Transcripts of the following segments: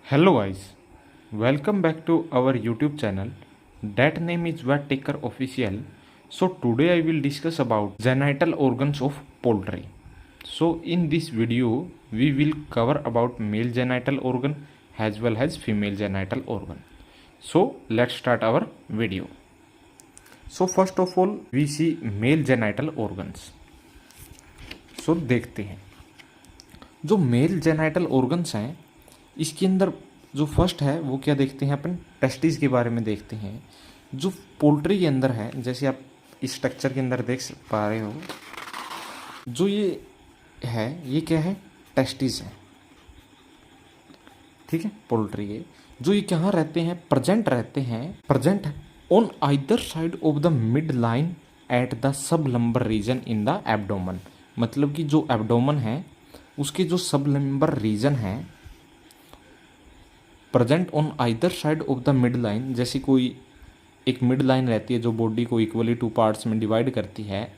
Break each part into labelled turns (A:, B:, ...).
A: Hello guys, welcome back to our YouTube channel. That name is Taker Official. So today I will discuss about genital organs of poultry. So in this video we will cover about male genital organ as well as female genital organ. So let's start our video. So first of all we see male genital organs. So देखते हैं जो mail genital organs हैं इसके अंदर जो first है वो क्या देखते हैं अपन टेस्टिस के बारे में देखते हैं। जो पोल्ट्री के अंदर है जैसे आप इस स्ट्रक्चर के अंदर देख पा रहे हो, जो ये है ये क्या है, टेस्टिस है। ठीक है, पोल्ट्री के जो ये कहाँ रहते हैं, present on either side of the mid line at the sub lumbar region in the abdomen. मतलब कि जो एब्डोमन है उसके जो सब लंबर रीजन है present on either side of the mid line, जैसे कोई एक मिड लाइन रहती है जो बॉडी को इक्वली टू पार्ट्स में डिवाइड करती है।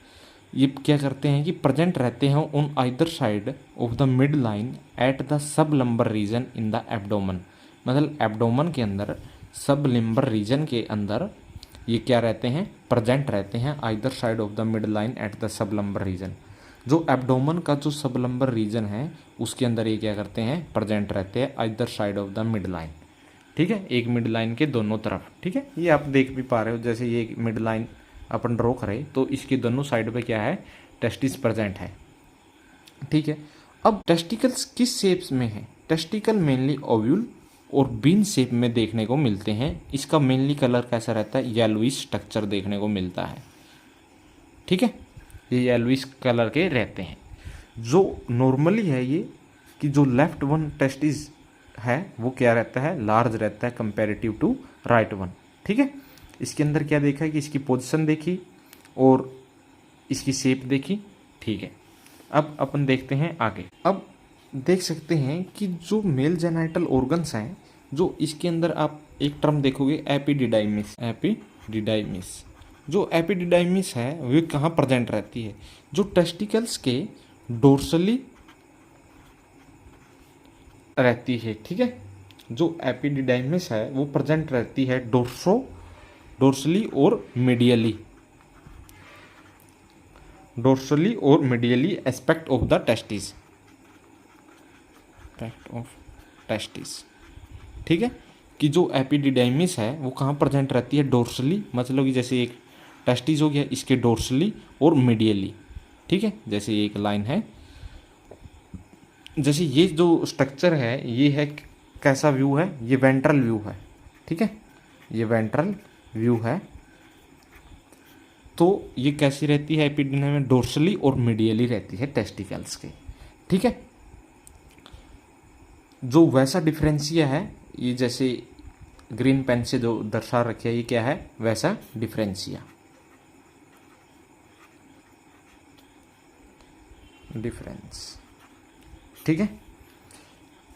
A: ये क्या करते हैं कि प्रेजेंट रहते हैं on either side of the mid line at the sub lumbar region in the abdomen. मतलब एब्डोमन के अंदर सब लिम्बर रीजन के अंदर ये क्या रहते हैं, प्रेजेंट रहते हैं either side of the mid line at the sub lumbar region. जो एब्डोमन का जो सब लंबर रीजन है उसके अंदर ये क्या करते हैं, प्रेजेंट रहते हैं either side of the mid line. ठीक है, एक मिड लाइन के दोनों तरफ। ठीक है, ये आप देख भी पा रहे हो, जैसे ये मिड लाइन अपन ड्रॉ करें तो इसके दोनों साइड पे क्या है, टेस्टिस प्रेजेंट है। ठीक है, अब टेस्टिकल्स किस शेप्स में है, टेस्टिकल मेनली ओव्यूल और बीन शेप में देखने को मिलते हैं। इसका मेनली कलर कैसा रहता है, येलोइश स्ट्रक्चर देखने को मिलता है। ठीक है, ये येलोइश कलर के रहते हैं। जो नॉर्मली है ये कि जो लेफ्ट वन टेस्टिस है वो क्या रहता है, लार्ज रहता है कंपैरेटिव टू राइट वन। ठीक है, इसके अंदर क्या देखा है कि इसकी पोजीशन देखी और इसकी शेप देखी। ठीक है, अब अपन देखते हैं आगे। अब देख सकते हैं कि जो मेल जेनाइटल ऑर्गन्स हैं, जो इसके अंदर आप एक टर्म देखोगे एपिडिडाइमिस। जो एपिडिडाइमिस है वो कहाँ प्रेजेंट रहती है, जो टेस्टिकल्स के डोर्सली रहती है। ठीक है, जो एपिडिडाइमिस है वो प्रेजेंट रहती है डोर्सली और medially aspect of the testis. ठीक है, कि जो एपिडिडाइमिस है वो कहाँ प्रेजेंट रहती है, डोर्सली, मतलब कि जैसे एक टेस्टिस हो गया, इसके डोर्सली और मीडियली। ठीक है, जैसे ये एक लाइन है, जैसे ये जो स्ट्रक्चर है ये है कैसा व्यू है, ये वेंट्रल व्यू है। ठीक है, ये वेंट्रल व्यू है। तो ये कैसी रहती है एपिडिडाइमिस में, डोर्सली और मीडियली रहती है टेस्टिकल्स के। ठीक है, जो वैसा डिफरेंशिया है, ये जैसे ग्रीन पेन से जो दर्शा रखे है, ये क्या है, वैसा डिफरेंस। ठीक है,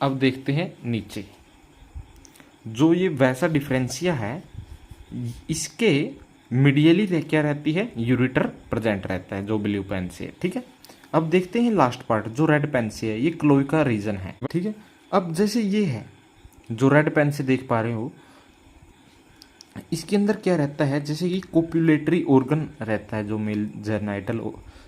A: अब देखते हैं नीचे। जो ये वैसा डिफरेंशिया है इसके मीडियली क्या रहती है, यूरेटर प्रेजेंट रहता है जो ब्लू पेन से है। ठीक है, अब देखते हैं लास्ट पार्ट जो रेड पेन से है, ये क्लोइका रीजन है। ठीक है, अब जैसे ये है जो रेड पेन से देख पा रहे हो, इसके अंदर क्या रहता है, जैसे कि कोपुलेटरी ऑर्गन रहता है। जो मेल जेनाइटल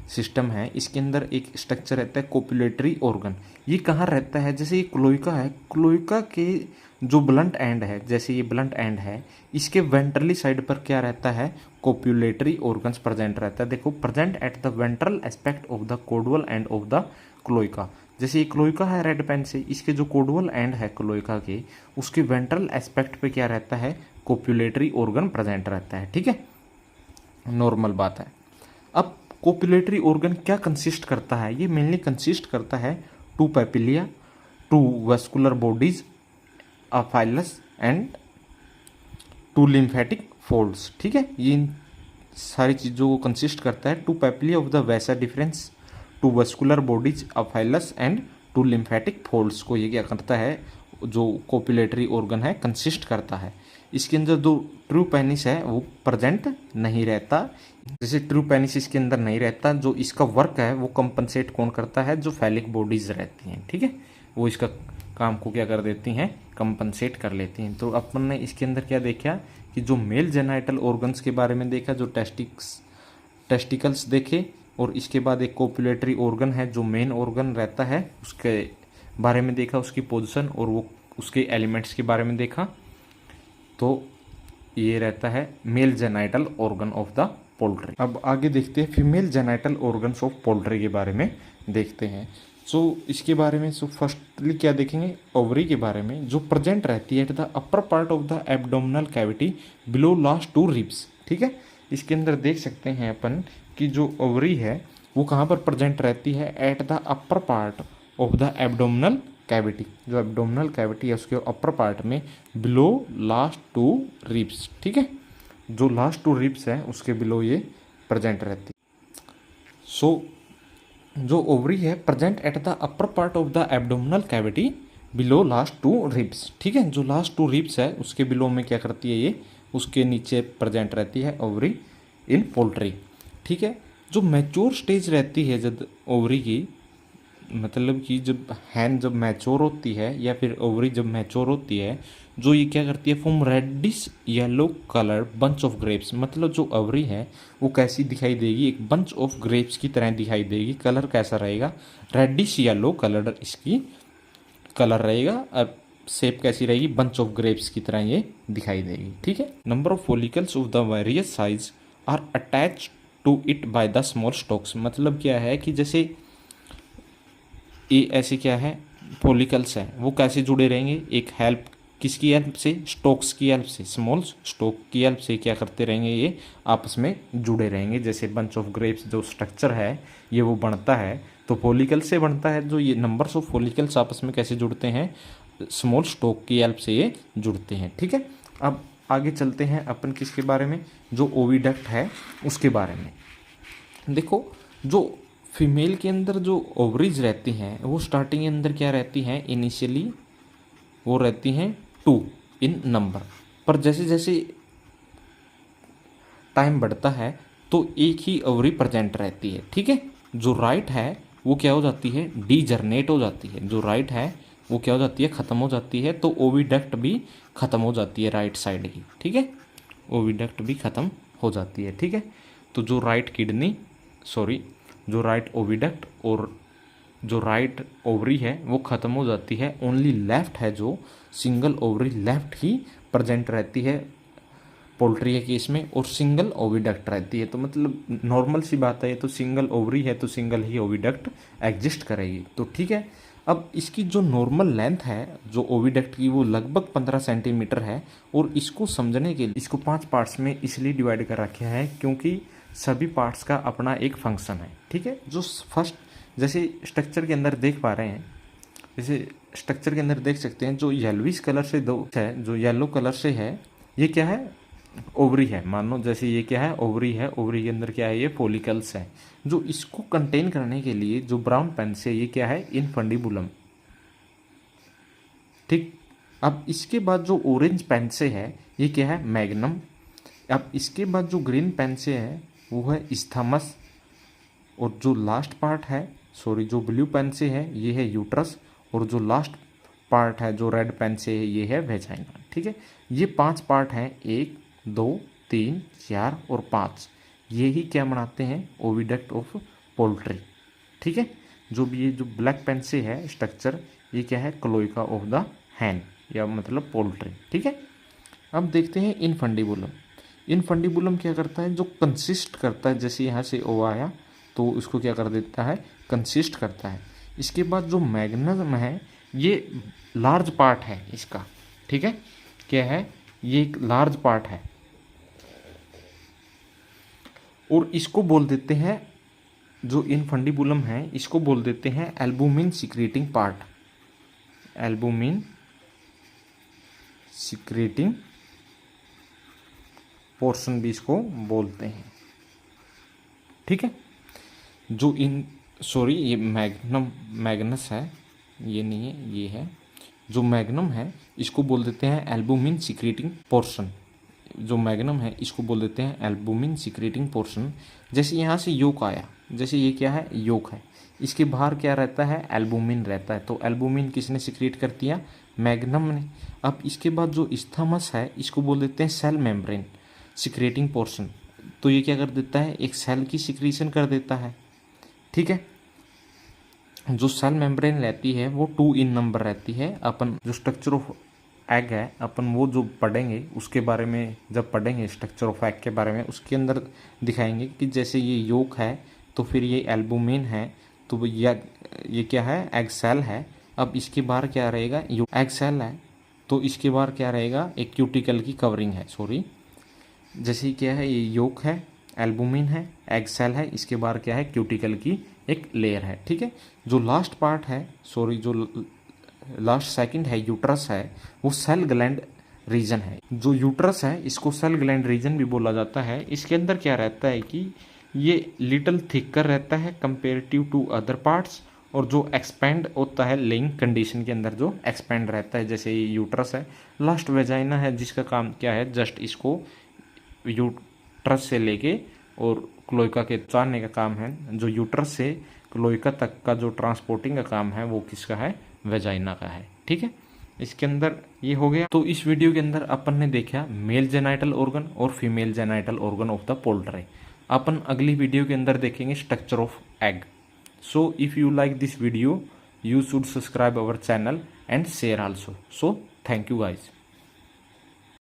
A: सिस्टम है इसके अंदर एक स्ट्रक्चर रहता है कोपुलेटरी ऑर्गन। ये कहाँ रहता है, जैसे ये क्लोइका है, क्लोइका के जो ब्लंट एंड है, जैसे ये ब्लंट एंड है, इसके वेंट्रली साइड पर क्या रहता है, कोपुलेटरी ऑर्गन्स प्रेजेंट रहता है। देखो, present at the ventral aspect of the caudal end of the cloaca. जैसे ये क्लोइका है रेड पेन से, इसके जो कोडवल एंड है क्लोइका के, उसके वेंट्रल एस्पेक्ट पे क्या रहता है, कोपुलेटरी ऑर्गन प्रेजेंट रहता है। ठीक है, नॉर्मल बात है। अब कोपुलेटरी ऑर्गन क्या कंसिस्ट करता है, ये मेनली कंसिस्ट करता है two papillae, two vascular bodies, a phallus and two lymphatic folds. ठीक है, ये इन सारी चीज़ों को कंसिस्ट करता है। Two papillae of the vas deferens, two vascular bodies, a phallus and two lymphatic folds को ये क्या करता है, जो कोपुलेटरी ऑर्गन है कंसिस्ट करता है। इसके अंदर जो ट्रू पेनिस है वो प्रेजेंट नहीं रहता। जैसे ट्रू पेनिस इसके अंदर नहीं रहता, जो इसका वर्क है वो कंपनसेट कौन करता है, जो फैलिक बॉडीज रहती हैं। ठीक है, वो इसका काम को क्या कर देती हैं, कंपनसेट कर लेती हैं। तो अपन ने इसके अंदर क्या देखा कि जो मेल जेनाइटल ऑर्गन्स के बारे में देखा, जो टेस्टिकल्स देखे, और इसके बाद एक कोपुलेटरी ऑर्गन है जो मेन ऑर्गन रहता है, उसके बारे में देखा, उसकी पोजीशन और वो उसके एलिमेंट्स के बारे में देखा। तो ये रहता है mail genital organ of the poultry. अब आगे देखते हैं female genital organs of poultry के बारे में देखते हैं। सो इसके बारे में फर्स्टली क्या देखेंगे, ओवरी के बारे में, जो प्रेजेंट रहती है at the upper part of the abdominal cavity below last 2 ribs. ठीक है, इसके अंदर देख सकते हैं अपन कि जो ओवरी है वो कहाँ पर प्रेजेंट रहती है, at the upper part of the abdominal cavity. जो एब्डोमिनल कैविटी है उसके अपर पार्ट में बिलो लास्ट 2 रिब्स। ठीक है, जो लास्ट 2 रिब्स है उसके बिलो ये प्रेजेंट रहती है। सो जो ओवरी है present at the upper part of the abdominal cavity below last 2 ribs. ठीक है, जो लास्ट 2 रिब्स है उसके बिलो में क्या करती है ये, उसके नीचे प्रेजेंट रहती है ओवरी इन पोल्ट्री। ठीक है, जो मैच्योर स्टेज रहती है जब ओवरी की, मतलब कि जब हैन जब मैच्योर होती है या फिर ओवरी जब मैच्योर होती है, जो ये क्या करती है, form reddish yellow colour bunch of grapes. मतलब जो ओवरी है वो कैसी दिखाई देगी, एक बंच ऑफ ग्रेप्स की तरह दिखाई देगी। कलर कैसा रहेगा, रेडिश येलो कलर इसकी कलर रहेगा, और शेप कैसी रहेगी, बंच ऑफ ग्रेप्स की तरह ये दिखाई देगी। ठीक है, number of follicles of the various size are attach to it by the small stalks. मतलब क्या है कि जैसे ये ऐसे क्या है, फॉलिकल्स है, वो कैसे जुड़े रहेंगे, एक हेल्प किसकी हेल्प से, स्टोक्स की हेल्प से, स्मॉल स्टोक की हेल्प से क्या करते रहेंगे, ये आपस में जुड़े रहेंगे। जैसे बंच ऑफ ग्रेप्स जो स्ट्रक्चर है ये वो बनता है तो फॉलिकल से बनता है। जो ये नंबर्स ऑफ फॉलिकल्स आपस में कैसे जुड़ते हैं, स्मॉल स्टोक की हेल्प से ये जुड़ते हैं। ठीक है, अब आगे चलते हैं अपन किसके बारे में, जो ओविडक्ट है उसके बारे में। देखो, जो फीमेल के अंदर जो ओवरीज रहती हैं वो स्टार्टिंग के अंदर क्या रहती हैं, इनिशियली वो रहती हैं 2 इन नंबर, पर जैसे जैसे टाइम बढ़ता है तो एक ही ओवरी प्रेजेंट रहती है। ठीक है, जो राइट है वो क्या हो जाती है, डीजर्नेट हो जाती है। जो राइट है वो क्या हो जाती है, ख़त्म हो जाती है। तो ओविडक्ट भी ख़त्म हो जाती है राइट साइड की। ठीक है, ओविडक्ट भी ख़त्म हो जाती है। ठीक है, तो जो राइट किडनी जो राइट ओविडक्ट और जो राइट ओवरी है वो ख़त्म हो जाती है। ओनली लेफ्ट है जो सिंगल ओवरी लेफ्ट ही प्रेजेंट रहती है पोल्ट्री के केस में, और सिंगल ओविडक्ट रहती है। तो मतलब नॉर्मल सी बात है, ये तो सिंगल ओवरी है तो सिंगल ही ओविडक्ट एग्जिस्ट करेगी। तो ठीक है, अब इसकी जो नॉर्मल लेंथ है जो ओविडक्ट की वो लगभग 15 सेंटीमीटर है। और इसको समझने के लिए इसको 5 पार्ट्स में इसलिए डिवाइड कर रखे हैं क्योंकि सभी पार्ट्स का अपना एक फंक्शन है। ठीक है, जो फर्स्ट जैसे स्ट्रक्चर के अंदर देख पा रहे हैं, जैसे स्ट्रक्चर के अंदर देख सकते हैं जो येलोविश कलर से दो है, जो येलो कलर से है ये क्या है, ओवरी है। मान लो जैसे ये क्या है, ओवरी है, ओवरी के अंदर क्या है, ये फॉलिकल्स है। जो इसको कंटेन करने के लिए जो ब्राउन पेन से ये क्या है, इनफंडिबुलम। ठीक, अब इसके बाद जो ऑरेंज पेन से है ये क्या है, मैग्नम। अब इसके बाद जो ग्रीन पेन से है वो है इस्थमस, और जो लास्ट पार्ट है जो ब्लू पेन से है ये है यूट्रस, और जो लास्ट पार्ट है जो रेड पेन से है ये है वेजाइना। ठीक है, ये 5 पार्ट हैं, 1 2 3 4 और 5, ये ही क्या बनाते हैं, ओविडक्ट ऑफ पोल्ट्री। ठीक है, जो भी ये जो ब्लैक पेन से है स्ट्रक्चर ये क्या है, क्लोइका ऑफ द हैन या मतलब पोल्ट्री। ठीक है, अब देखते हैं इनफंडिबुलम। इनफंडिबुलम क्या करता है, जो कंसिस्ट करता है, जैसे यहाँ से ओ आया तो इसको क्या कर देता है, कंसिस्ट करता है। इसके बाद जो मैग्नम है ये लार्ज पार्ट है इसका। ठीक है, क्या है, ये एक लार्ज पार्ट है और इसको बोल देते हैं, जो इनफंडिबुलम है इसको बोल देते हैं albumin secreting part. Albumin secreting portion भी इसको बोलते हैं। ठीक है, जो ये मैग्नस है, ये नहीं है, ये है जो मैग्नम है इसको बोल देते हैं एल्बुमिन सिक्रेटिंग पोर्शन। जो मैग्नम है इसको बोल देते हैं एल्बुमिन सिक्रेटिंग पोर्शन। जैसे यहाँ से योक आया, जैसे ये क्या है, योक है, इसके बाहर क्या रहता है, एल्बुमिन रहता है। तो एल्बुमिन किसने सिक्रिएट कर दिया, मैग्नम ने। अब इसके बाद जो इस्थमस है इसको बोल देते हैं सेल मेम्ब्रेन सिक्रेटिंग पोर्शन। तो ये क्या कर देता है, एक सेल की सिक्रीशन कर देता है, ठीक है। जो सेल मेम्ब्रेन रहती है वो 2 इन नंबर रहती है। अपन जो स्ट्रक्चर ऑफ एग है अपन वो जो पढ़ेंगे उसके बारे में, जब पढ़ेंगे स्ट्रक्चर ऑफ एग के बारे में, उसके अंदर दिखाएंगे कि जैसे ये योक है तो फिर ये एल्बुमिन है, तो ये क्या है, एग सेल है। अब इसके बाहर क्या रहेगा, एग सेल है तो इसके बाहर क्या रहेगा, एक क्यूटिकल की कवरिंग है, सॉरी। जैसे क्या है, ये योक है, एल्बुमिन है, एग सेल है, इसके बाहर क्या है, क्यूटिकल की एक लेयर है, ठीक है। जो लास्ट पार्ट है, सॉरी जो लास्ट सेकंड है, यूट्रस है, वो सेल ग्लैंड रीजन है। जो यूट्रस है इसको सेल ग्लैंड रीजन भी बोला जाता है। इसके अंदर क्या रहता है कि ये लिटिल थिकर रहता है कंपेरेटिव टू अदर पार्ट्स, और जो एक्सपेंड होता है लेइंग कंडीशन के अंदर जो एक्सपेंड रहता है, जैसे ये यूट्रस है। लास्ट वेजाइना है जिसका काम क्या है, जस्ट इसको यूट्रस से लेके और क्लोइका के उतारने का काम है। जो यूट्रस से क्लोइका तक का जो ट्रांसपोर्टिंग का काम है वो किसका है, वेजाइना का है, ठीक है। इसके अंदर ये हो गया। तो इस वीडियो के अंदर अपन ने देखा मेल जेनाइटल ऑर्गन और female genital organ of the poultry. अपन अगली वीडियो के अंदर देखेंगे structure of egg. So if you like this video you should subscribe our channel and share also. So thank you guys.